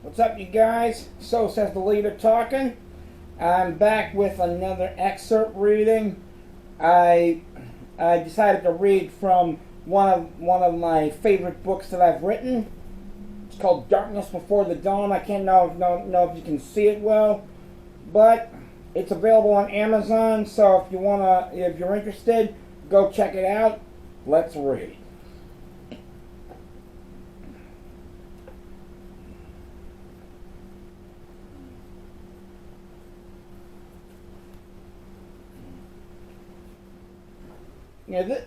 What's up, you guys? So says the leader talking. I'm back with another excerpt reading. I decided to read from one of my favorite books that I've written. It's called Darkness Before the Dawn. I can't know if you can see it well, but it's available on Amazon. So if you're interested, go check it out. Let's read.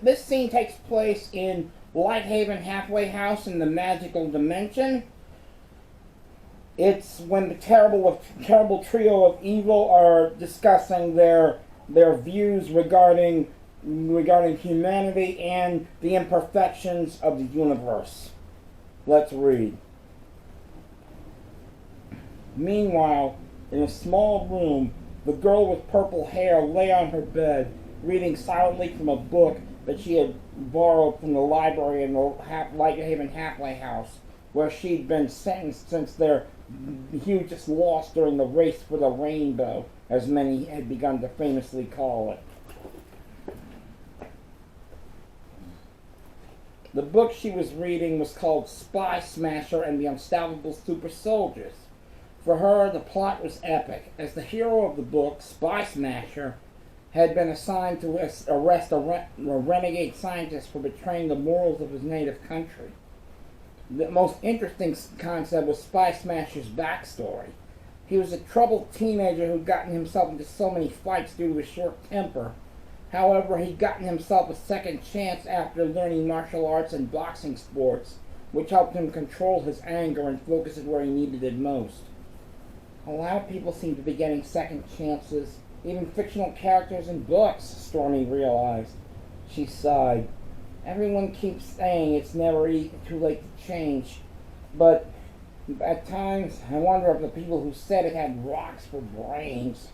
This scene takes place in Lighthaven Halfway House in the magical dimension. It's when the terrible trio of evil are discussing their views regarding humanity and the imperfections of the universe. Let's read. Meanwhile, in a small room, the girl with purple hair lay on her bed, reading silently from a book that she had borrowed from the library in the Lighthaven Halfway House, where she'd been sentenced since their hugest loss during the race for the rainbow, as many had begun to famously call it. The book she was reading was called Spy Smasher and the Unstoppable Super Soldiers. For her, the plot was epic, as the hero of the book, Spy Smasher, had been assigned to arrest a renegade scientist for betraying the morals of his native country. The most interesting concept was Spy Smasher's backstory. He was a troubled teenager who'd gotten himself into so many fights due to his short temper. However, he'd gotten himself a second chance after learning martial arts and boxing sports, which helped him control his anger and focus it where he needed it most. A lot of people seem to be getting second chances, even fictional characters in books, Stormy realized. She sighed. Everyone keeps saying it's never too late to change, but at times I wonder if the people who said it had rocks for brains.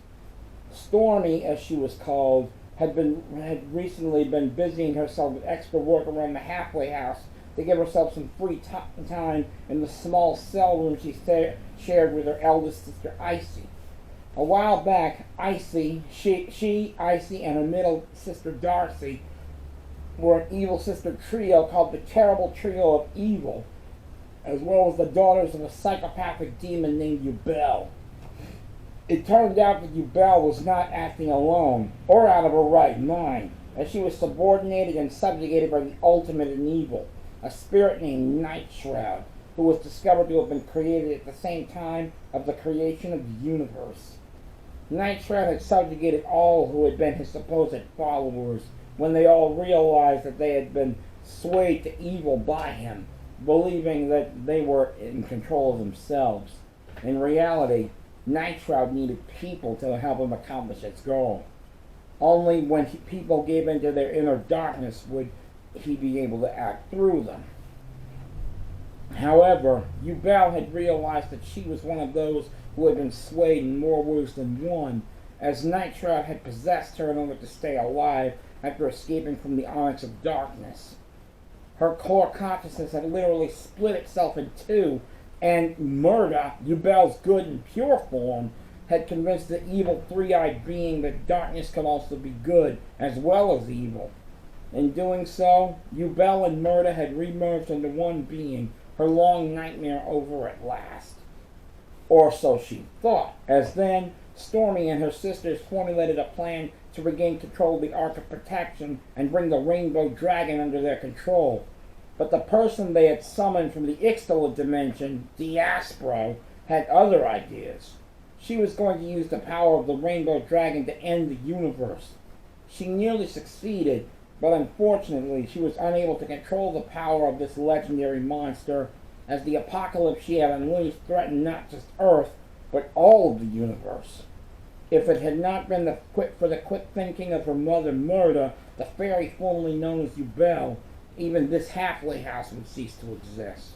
Stormy, as she was called, had recently been busying herself with extra work around the halfway house to give herself some free time in the small cell room she shared with her eldest sister, Icy. A while back, Icy, Icy, and her middle sister, Darcy, were an evil sister trio called the Terrible Trio of Evil, as well as the daughters of a psychopathic demon named Ubel. It turned out that Ubel was not acting alone, or out of her right mind, as she was subordinated and subjugated by the ultimate in evil, a spirit named Nightshroud, who was discovered to have been created at the same time of the creation of the universe. Nightshroud had subjugated all who had been his supposed followers when they all realized that they had been swayed to evil by him, believing that they were in control of themselves. In reality, Nightshroud needed people to help him accomplish its goal. Only when people gave into their inner darkness would he be able to act through them. However, Ubel had realized that she was one of those who had been swayed in more ways than one, as Nightshroud had possessed her in order to stay alive after escaping from the onyx of darkness. Her core consciousness had literally split itself in two, and Murda, Ubel's good and pure form, had convinced the evil three-eyed being that darkness could also be good as well as evil. In doing so, Ubel and Murda had remerged into one being, her long nightmare over at last. Or so she thought, as then Stormy and her sisters formulated a plan to regain control of the Ark of Protection and bring the Rainbow Dragon under their control. But the person they had summoned from the Ixtala dimension, Diaspro, had other ideas. She was going to use the power of the Rainbow Dragon to end the universe. She nearly succeeded, but unfortunately she was unable to control the power of this legendary monster, as the apocalypse she had unleashed threatened not just Earth, but all of the universe. If it had not been for the quick thinking of her mother, Murda, the fairy formerly known as Ubel, even this halfway house would cease to exist.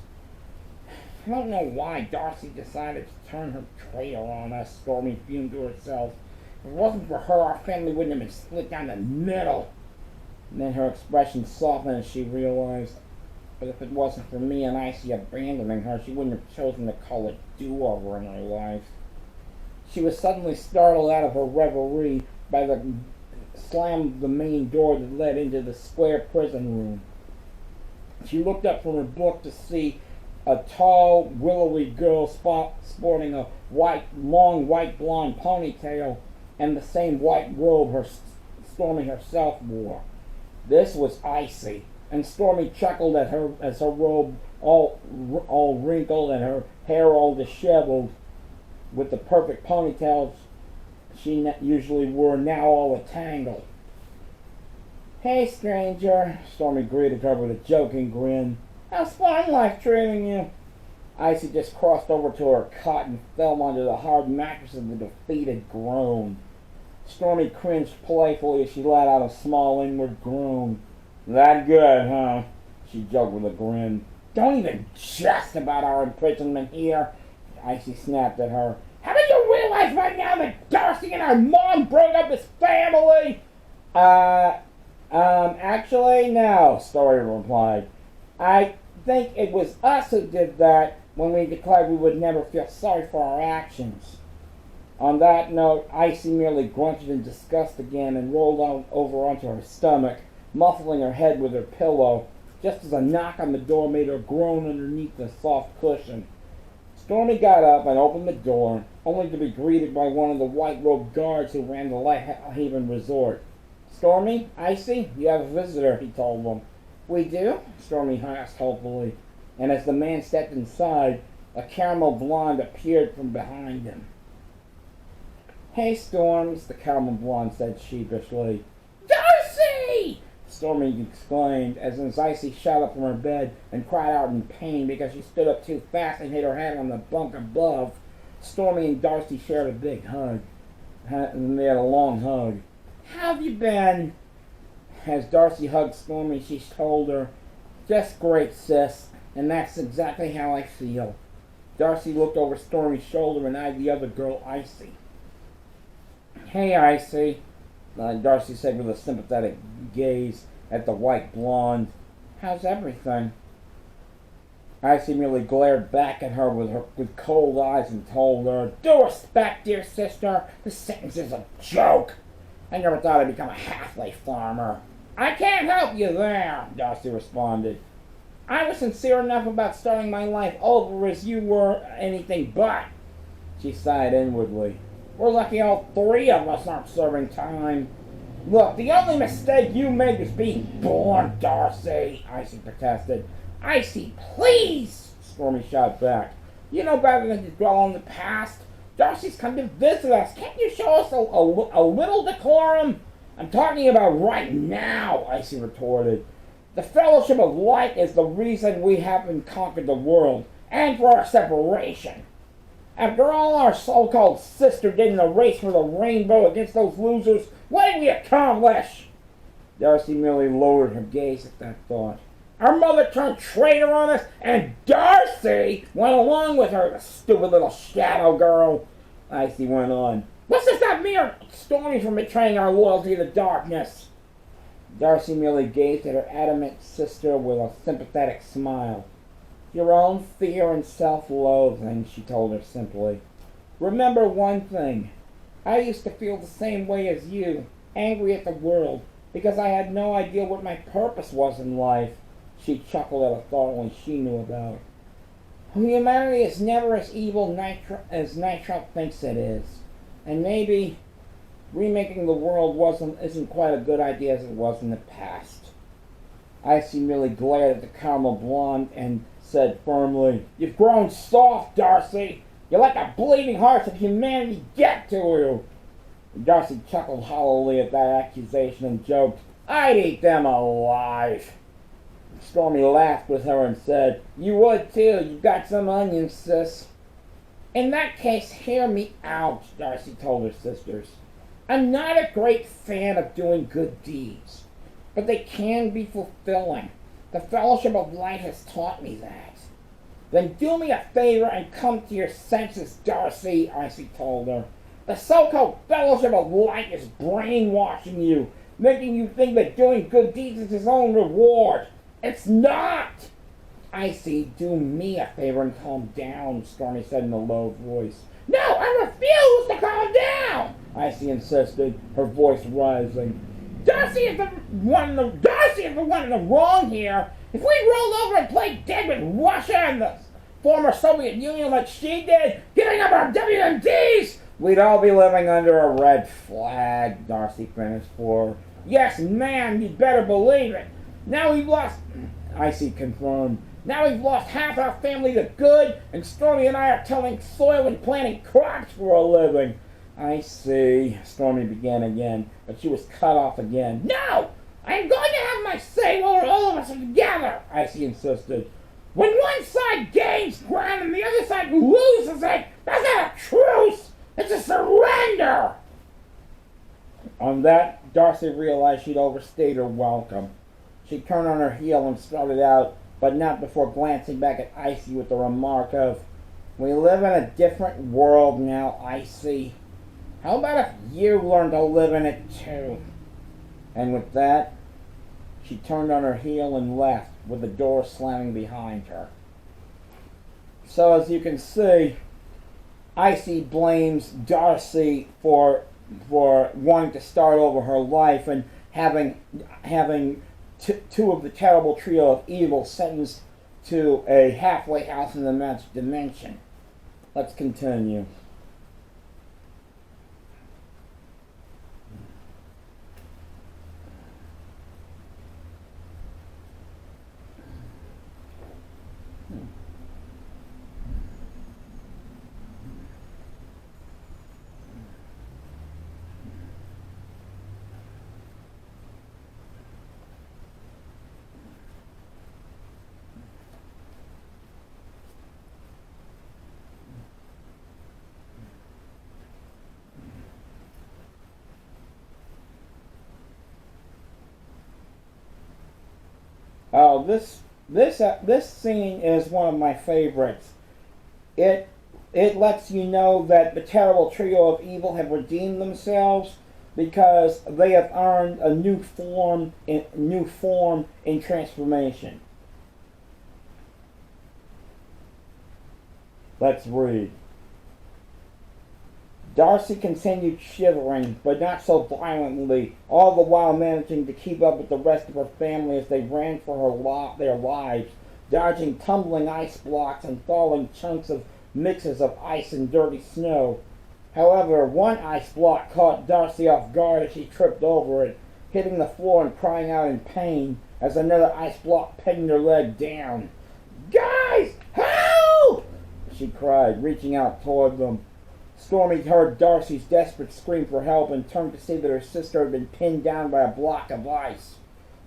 I don't know why Darcy decided to turn her traitor on us, Stormy fumed to herself. If it wasn't for her, our family wouldn't have been split down the middle. And then her expression softened as she realized, But if it wasn't for me and Icy abandoning her, she wouldn't have chosen to call it do-over in her life. She was suddenly startled out of her reverie by the slam of the main door that led into the square prison room. She looked up from her book to see a tall, willowy girl sporting a long white blonde ponytail and the same white robe Stormy herself wore. This was Icy, and Stormy chuckled at her as her robe all wrinkled and her hair all disheveled, with the perfect ponytails she usually wore now all a tangle. "Hey, stranger," Stormy greeted her with a joking grin. "How's fine life treating you?" Icy just crossed over to her cot and fell onto the hard mattress with a defeated groan. Stormy cringed playfully as she let out a small inward groan. "That good, huh?" she joked with a grin. "Don't even jest about our imprisonment here," Icy snapped at her. "Haven't you realized right now that Darcy and our mom broke up as family?" Actually, no," Story replied. "I think it was us who did that when we declared we would never feel sorry for our actions." On that note, Icy merely grunted in disgust again and rolled over onto her stomach, muffling her head with her pillow, just as a knock on the door made her groan underneath the soft cushion. Stormy got up and opened the door, only to be greeted by one of the white-robed guards who ran the Lighthaven Resort. "Stormy, Icy, you have a visitor," he told them. "We do?" Stormy asked hopefully, and as the man stepped inside, a caramel blonde appeared from behind him. "Hey, Storms," the caramel blonde said sheepishly. "Darcy!" Stormy exclaimed as Icy shot up from her bed and cried out in pain because she stood up too fast and hit her head on the bunk above. Stormy and Darcy shared a big hug, and they had a long hug. "How have you been?" As Darcy hugged Stormy, she told her, "Just great, sis, and that's exactly how I feel." Darcy looked over Stormy's shoulder and eyed the other girl, Icy. "Hey, Icy," Darcy said with a sympathetic gaze at the white blonde. "How's everything?" Icy merely glared back at her with cold eyes and told her, "Due respect, dear sister, this sentence is a joke. I never thought I'd become a halfway farmer." "I can't help you there," Darcy responded. "I was sincere enough about starting my life over as you were anything but." She sighed inwardly. "We're lucky all three of us aren't serving time." "Look, the only mistake you made was being born, Darcy," Icy protested. "Icy, please!" Stormy shot back. "You know better than to dwell on the past. Darcy's come to visit us. Can't you show us a little decorum?" "I'm talking about right now," Icy retorted. "The Fellowship of Light is the reason we haven't conquered the world, and for our separation. After all our so-called sister did in the race for the rainbow against those losers, what did we accomplish?" Darcy merely lowered her gaze at that thought. "Our mother turned traitor on us, and Darcy went along with her, the stupid little shadow girl," Icy went on. "What's this stop me or Stormy from betraying our loyalty to darkness?" Darcy merely gazed at her adamant sister with a sympathetic smile. "Your own fear and self-loathing," she told her simply. "Remember one thing. I used to feel the same way as you, angry at the world, because I had no idea what my purpose was in life." She chuckled at a thought only she knew about. "Humanity is never as evil as Nightshroud thinks it is. And maybe remaking the world isn't quite a good idea as it was in the past." Icy merely glared at the caramel blonde and said firmly, "You've grown soft, Darcy. You let the bleeding hearts of humanity get to you." Darcy chuckled hollowly at that accusation and joked, "I'd eat them alive." Stormy laughed with her and said, "You would too. You've got some onions, sis." "In that case, hear me out," Darcy told her sisters. "I'm not a great fan of doing good deeds, but they can be fulfilling. The Fellowship of Light has taught me that." "Then do me a favor and come to your senses, Darcy," Icy told her. "The so-called Fellowship of Light is brainwashing you, making you think that doing good deeds is its own reward. It's not! Icy, do me a favor and calm down, Stormy said in a low voice. No, I refuse to calm down, Icy insisted, her voice rising. Darcy is the one in the wrong here. If we rolled over and played dead with Russia and the former Soviet Union like she did, giving up our WMDs, we'd all be living under a red flag, Darcy finished for her. Yes, ma'am, you'd better believe it. Now we've lost, Icy confirmed. Now we've lost half our family to good, and Stormy and I are tilling soil and planting crops for a living. I see, Stormy began again, but she was cut off again. No! I'm going to have my say while all of us are together, Icy insisted. When one side gains ground and the other side loses it, that's not a truce! It's a surrender! On that, Darcy realized she'd overstayed her welcome. She turned on her heel and started out, but not before glancing back at Icy with the remark of, we live in a different world now, Icy. How about if you learn to live in it too? And with that, she turned on her heel and left, with the door slamming behind her. So as you can see, Icy blames Darcy for wanting to start over her life and having two of the terrible trio of evil sentenced to a halfway house in the next dimension. Let's continue. Oh, this scene is one of my favorites. It lets you know that the terrible trio of evil have redeemed themselves because they have earned a new form in transformation. Let's read. Darcy continued shivering, but not so violently, all the while managing to keep up with the rest of her family as they ran for their lives, dodging tumbling ice blocks and falling chunks of mixes of ice and dirty snow. However, one ice block caught Darcy off guard as she tripped over it, hitting the floor and crying out in pain as another ice block pinned her leg down. Guys, help! She cried, reaching out toward them. Stormy heard Darcy's desperate scream for help and turned to see that her sister had been pinned down by a block of ice.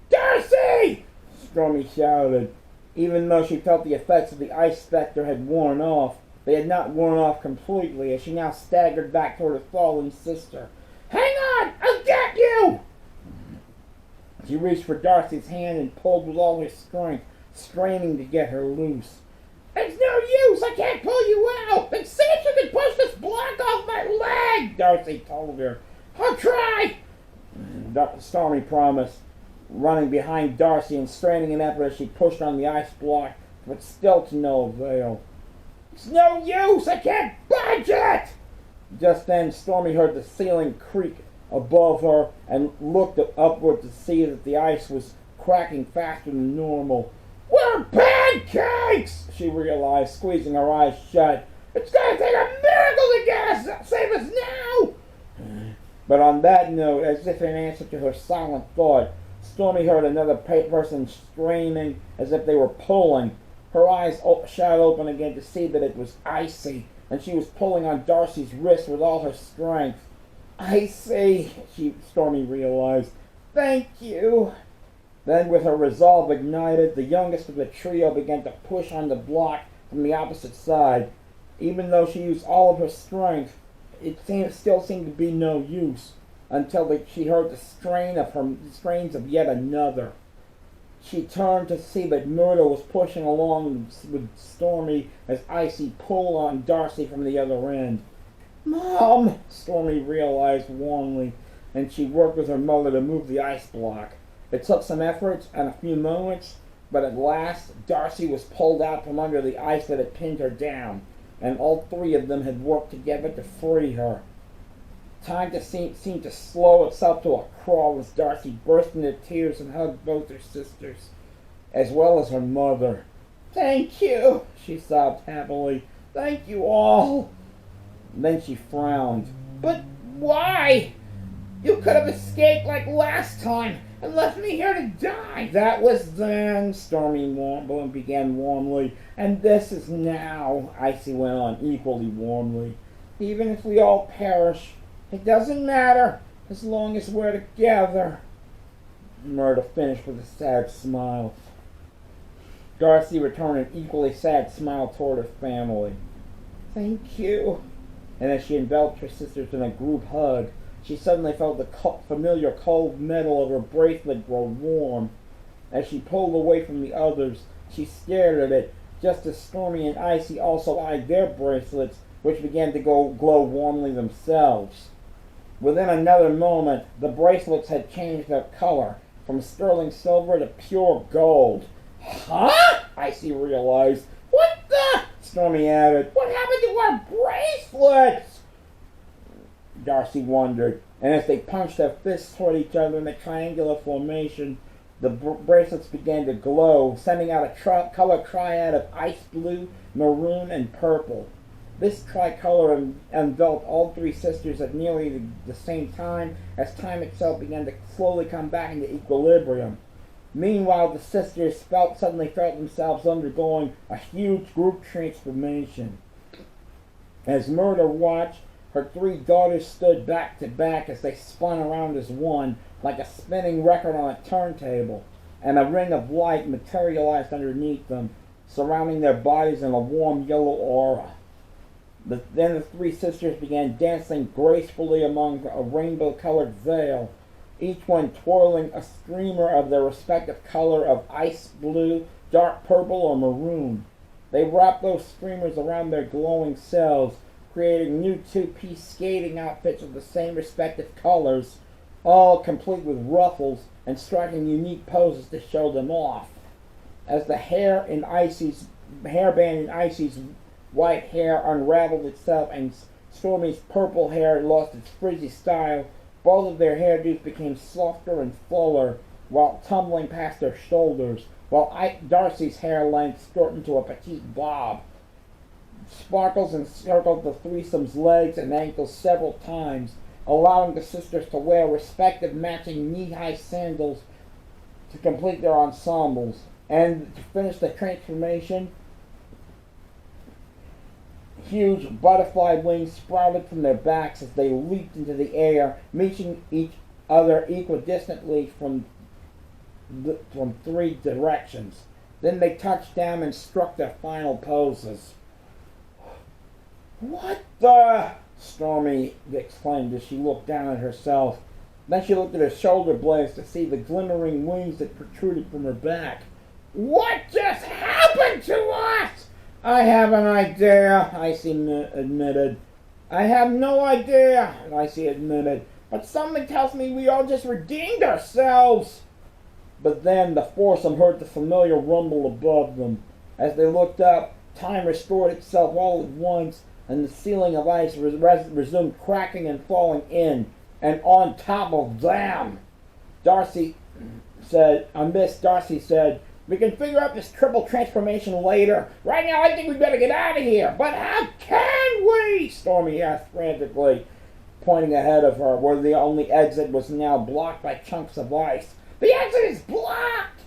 Darcy! Stormy shouted. Even though she felt the effects of the ice specter had worn off, they had not worn off completely as she now staggered back toward her fallen sister. Hang on! I'll get you! She reached for Darcy's hand and pulled with all her strength, straining to get her loose. It's no use! I can't pull you out! And see if you can push this block off my leg! Darcy told her. I'll try! Stormy promised, running behind Darcy and straining an effort as she pushed on the ice block, but still to no avail. It's no use! I can't budge it! Just then, Stormy heard the ceiling creak above her and looked upward to see that the ice was cracking faster than normal. We're pancakes! She realized, squeezing her eyes shut. It's going to take a miracle to get us, save us now! But on that note, as if in answer to her silent thought, Stormy heard another person screaming as if they were pulling. Her eyes shot open again to see that it was Icy, and she was pulling on Darcy's wrist with all her strength. Icy, Stormy realized. Thank you. Then, with her resolve ignited, the youngest of the trio began to push on the block from the opposite side. Even though she used all of her strength, it still seemed to be no use, until she heard the strains of yet another. She turned to see that Myrtle was pushing along with Stormy as Icy pulled on Darcy from the other end. Mom, Stormy realized warmly, and she worked with her mother to move the ice block. It took some effort and a few moments, But at last, Darcy was pulled out from under the ice that had pinned her down, and all three of them had worked together to free her. Time seemed to slow itself to a crawl as Darcy burst into tears and hugged both her sisters, as well as her mother. "Thank you," she sobbed happily. "Thank you all." Then she frowned. "But why? You could have escaped like last time and left me here to die." "That was then," Stormy began warmly. "And this is now," Icy went on equally warmly. "Even if we all perish, it doesn't matter as long as we're together." Murda finished with a sad smile. Darcy returned an equally sad smile toward her family. "Thank you." And as she enveloped her sisters in a group hug, she suddenly felt the familiar cold metal of her bracelet grow warm. As she pulled away from the others, she stared at it, just as Stormy and Icy also eyed their bracelets, which began to glow warmly themselves. Within another moment, the bracelets had changed their color, from sterling silver to pure gold. "Huh?" Icy realized. "What the?" Stormy added. "What happened to our bracelets?" Darcy wondered, and as they punched their fists toward each other in a triangular formation, the bracelets began to glow, sending out a color triad of ice blue, maroon, and purple. This tricolor enveloped all three sisters at nearly the same time, as time itself began to slowly come back into equilibrium. Meanwhile, the sisters suddenly felt themselves undergoing a huge group transformation. As Murda watched, her three daughters stood back to back as they spun around as one, like a spinning record on a turntable, and a ring of light materialized underneath them, surrounding their bodies in a warm yellow aura. Then the three sisters began dancing gracefully among a rainbow-colored veil, each one twirling a streamer of their respective color of ice blue, dark purple, or maroon. They wrapped those streamers around their glowing selves, creating new two-piece skating outfits of the same respective colors, all complete with ruffles and striking unique poses to show them off. As the hairband in Icy's white hair unraveled itself and Stormy's purple hair lost its frizzy style, both of their hairdos became softer and fuller, while tumbling past their shoulders, while Darcy's hair length shortened to a petite bob. Sparkles encircled the threesome's legs and ankles several times, allowing the sisters to wear respective matching knee-high sandals to complete their ensembles. And to finish the transformation, huge butterfly wings sprouted from their backs as they leaped into the air, meeting each other equidistantly from three directions. Then they touched down and struck their final poses. "What the?" Stormy exclaimed as she looked down at herself. Then she looked at her shoulder blades to see the glimmering wings that protruded from her back. "What just happened to us?" "I have an idea," Icy admitted. "I have no idea," Icy admitted. "But something tells me we all just redeemed ourselves." But then the foursome heard the familiar rumble above them. As they looked up, time restored itself all at once, and the ceiling of ice resumed cracking and falling in, and on top of them. Darcy said, "We can figure out this triple transformation later. Right now, I think we better get out of here." "But how can we?" Stormy asked frantically, pointing ahead of her, where the only exit was now blocked by chunks of ice. "The exit is blocked!"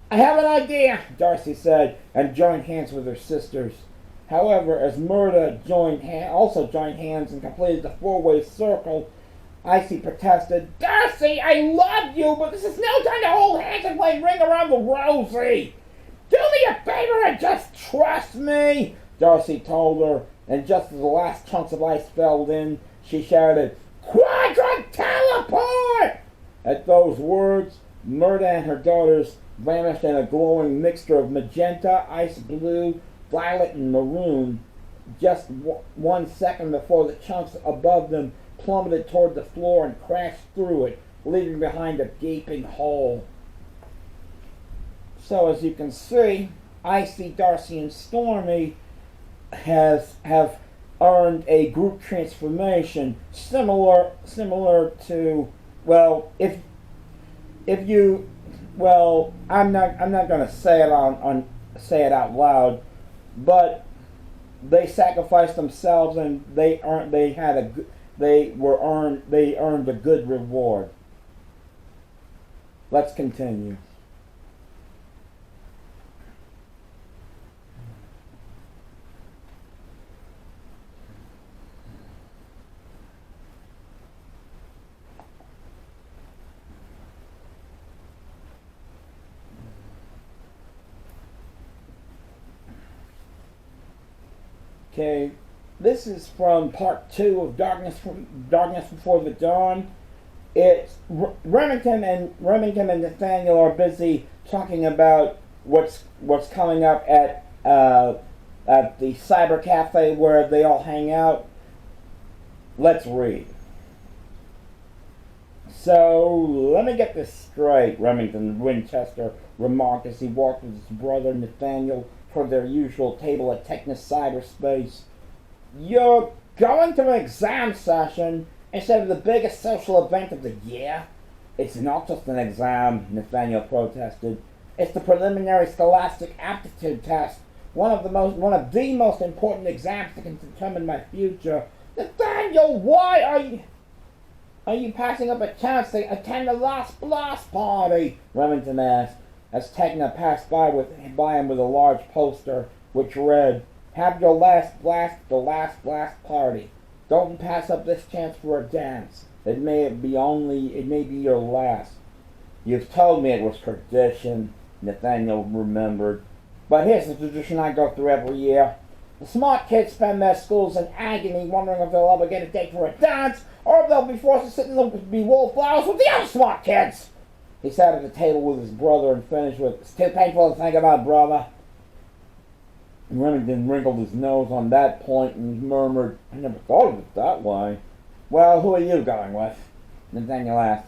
"I have an idea," Darcy said, and joined hands with her sisters. However, as Murda also joined hands and completed the four-way circle, Icy protested, "Darcy, I love you, but this is no time to hold hands and play Ring Around the Rosie. Do me a favor and just trust me," Darcy told her, and just as the last chunks of ice fell in, she shouted, "Quadrant teleport!" At those words, Murda and her daughters vanished in a glowing mixture of magenta, ice blue, violet, and maroon, just 1 second before the chunks above them plummeted toward the floor and crashed through it, leaving behind a gaping hole. So as you can see, Icy, Darcy, and Stormy have earned a group transformation similar to, well, if you, well, I'm not going to say it say it out loud, but they sacrificed themselves and they earned a good reward. Let's continue. Okay, this is from part 2 of Darkness Before the Dawn. It's Remington and Nathaniel are busy talking about what's coming up at the cyber cafe where they all hang out. Let's read. So let me get this straight, Remington Winchester remarked as he walked with his brother Nathaniel toward their usual table at Technus Cyberspace. You're going to an exam session instead of the biggest social event of the year? It's not just an exam, Nathaniel protested. It's the preliminary scholastic aptitude test, one of the most important exams that can determine my future. Nathaniel, why are you passing up a chance to attend the last blast party? Remington asked, as Techna passed by him with a large poster which read, "Have your last blast, the last blast party. Don't pass up this chance for a dance. It may be your last." You've told me it was tradition, Nathaniel remembered. But here's the tradition I go through every year. The smart kids spend their schools in agony wondering if they'll ever get a date for a dance, or if they'll be forced to sit in the wallflowers with the other smart kids. He sat at the table with his brother and finished with, "It's too painful to think about, brother." Remington wrinkled his nose on that point and murmured, "I never thought of it that way." "Well, who are you going with?" Nathaniel asked.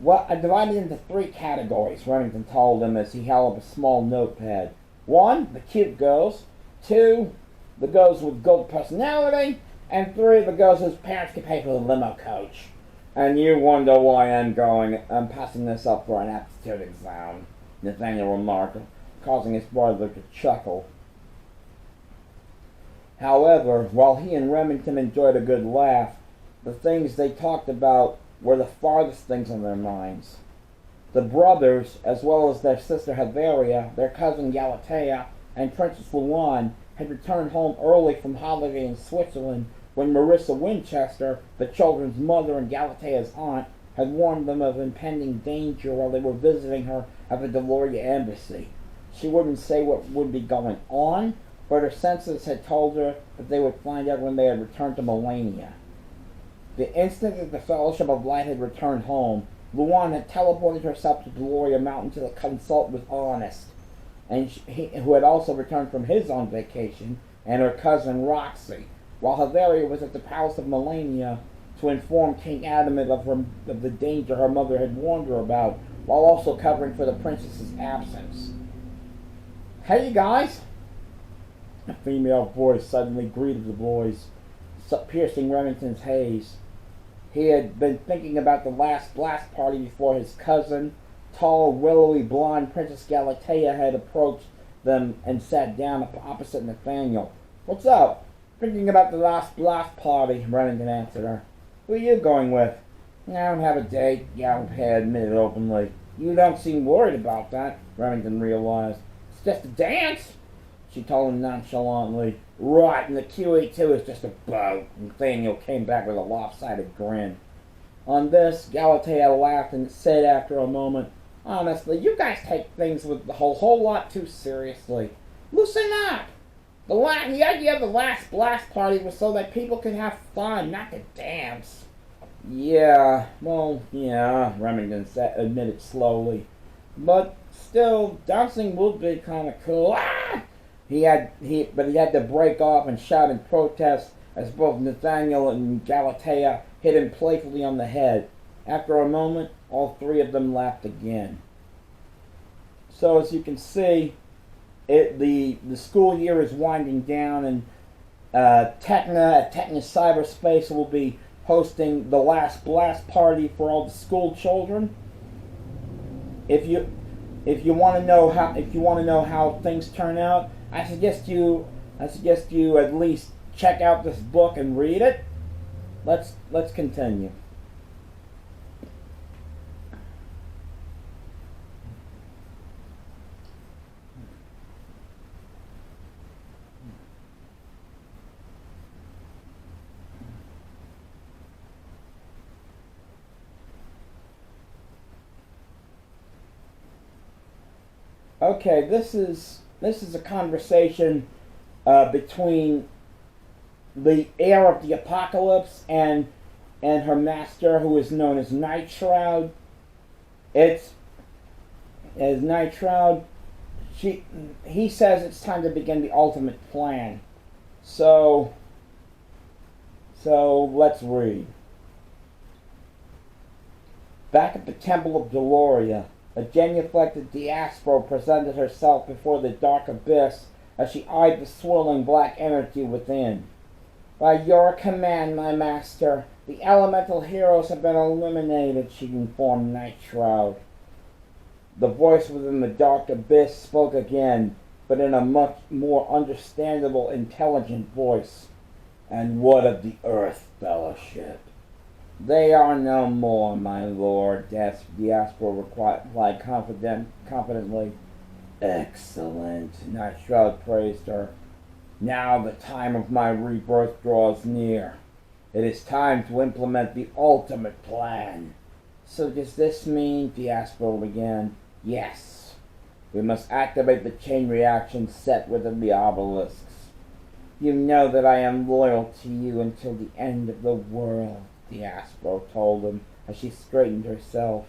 "Well, I divided into 3 categories," Remington told him as he held up a small notepad. 1, the cute girls. 2, the girls with good personality. And 3, the girls whose parents can pay for the limo coach. "And you wonder why I'm passing this up for an aptitude exam," Nathaniel remarked, causing his brother to chuckle. However, while he and Remington enjoyed a good laugh, the things they talked about were the farthest things on their minds. The brothers, as well as their sister Heatheria, their cousin Galatea, and Princess Luanne, had returned home early from holiday in Switzerland when Marissa Winchester, the children's mother and Galatea's aunt, had warned them of impending danger while they were visiting her at the Deloria embassy. She wouldn't say what would be going on, but her senses had told her that they would find out when they had returned to Melania. The instant that the Fellowship of Light had returned home, Luanne had teleported herself to Deloria Mountain to consult with Honest, who had also returned from his own vacation, and her cousin Roxy, while Heatheria was at the Palace of Melania to inform King Adamant of the danger her mother had warned her about, while also covering for the princess's absence. "Hey, you guys!" A female voice suddenly greeted the boys, piercing Remington's haze. He had been thinking about the last blast party before his cousin, tall, willowy blonde Princess Galatea, had approached them and sat down opposite Nathaniel. "What's up?" "Thinking about the last blast party," Remington answered her. "Who are you going with?" "I don't have a date," Galatea admitted openly. "You don't seem worried about that," Remington realized. "It's just a dance," she told him nonchalantly. "Right, and the QE2 is just a boat." Nathaniel came back with a lopsided grin. On this, Galatea laughed and said after a moment, "Honestly, you guys take things with the whole lot too seriously. Loosen up! The idea of the last blast party was so that people could have fun, not to dance." Yeah, Remington admitted slowly. "But still, dancing would be kind of cool." Ah! But he had to break off and shout in protest as both Nathaniel and Galatea hit him playfully on the head. After a moment, all 3 of them laughed again. So as you can see, the school year is winding down, and Techna Cyberspace will be hosting the last blast party for all the school children. If you want to know how things turn out, I suggest you at least check out this book and read it. Let's continue. Okay, this is a conversation between the heir of the apocalypse and her master, who is known as Nightshroud. It's as Nightshroud. He says it's time to begin the ultimate plan. So let's read. Back at the Temple of Deloria, a genuflected Diaspora presented herself before the dark abyss as she eyed the swirling black energy within. By your command, my master, the elemental heroes have been eliminated, she informed Nightshroud. The voice within the dark abyss spoke again, but in a much more understandable, intelligent voice. And what of the Earth Fellowship? They are no more, my lord, Diaspora replied confidently. Excellent, Nightshroud praised her. Now the time of my rebirth draws near. It is time to implement the ultimate plan. So does this mean, Diaspora began? Yes. We must activate the chain reaction set within the obelisks. You know that I am loyal to you until the end of the world, Diaspora told him as she straightened herself.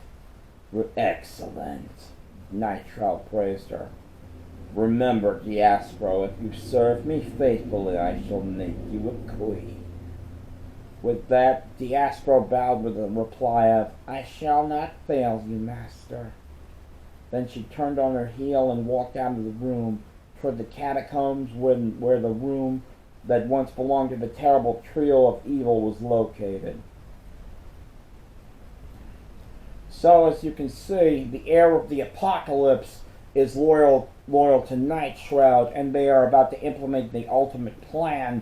Excellent, Nightshroud praised her. Remember, Diaspora, if you serve me faithfully, I shall make you a queen. With that, Diaspora bowed with a reply of, I shall not fail you, master. Then she turned on her heel and walked out of the room toward the catacombs where the room that once belonged to the terrible trio of evil was located. So, as you can see, the heir of the apocalypse is loyal to Nightshroud, and they are about to implement the ultimate plan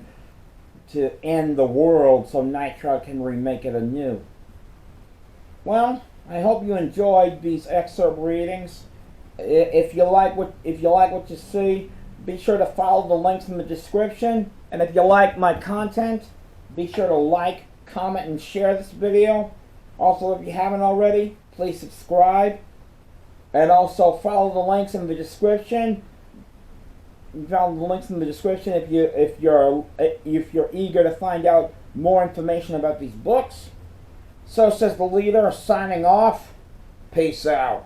to end the world so Nightshroud can remake it anew. Well, I hope you enjoyed these excerpt readings. If you like what you see, be sure to follow the links in the description. And if you like my content, be sure to like, comment, and share this video. Also, if you haven't already, please subscribe. And also follow the links in the description. Follow the links in the description if you're eager to find out more information about these books. So says the leader, signing off. Peace out.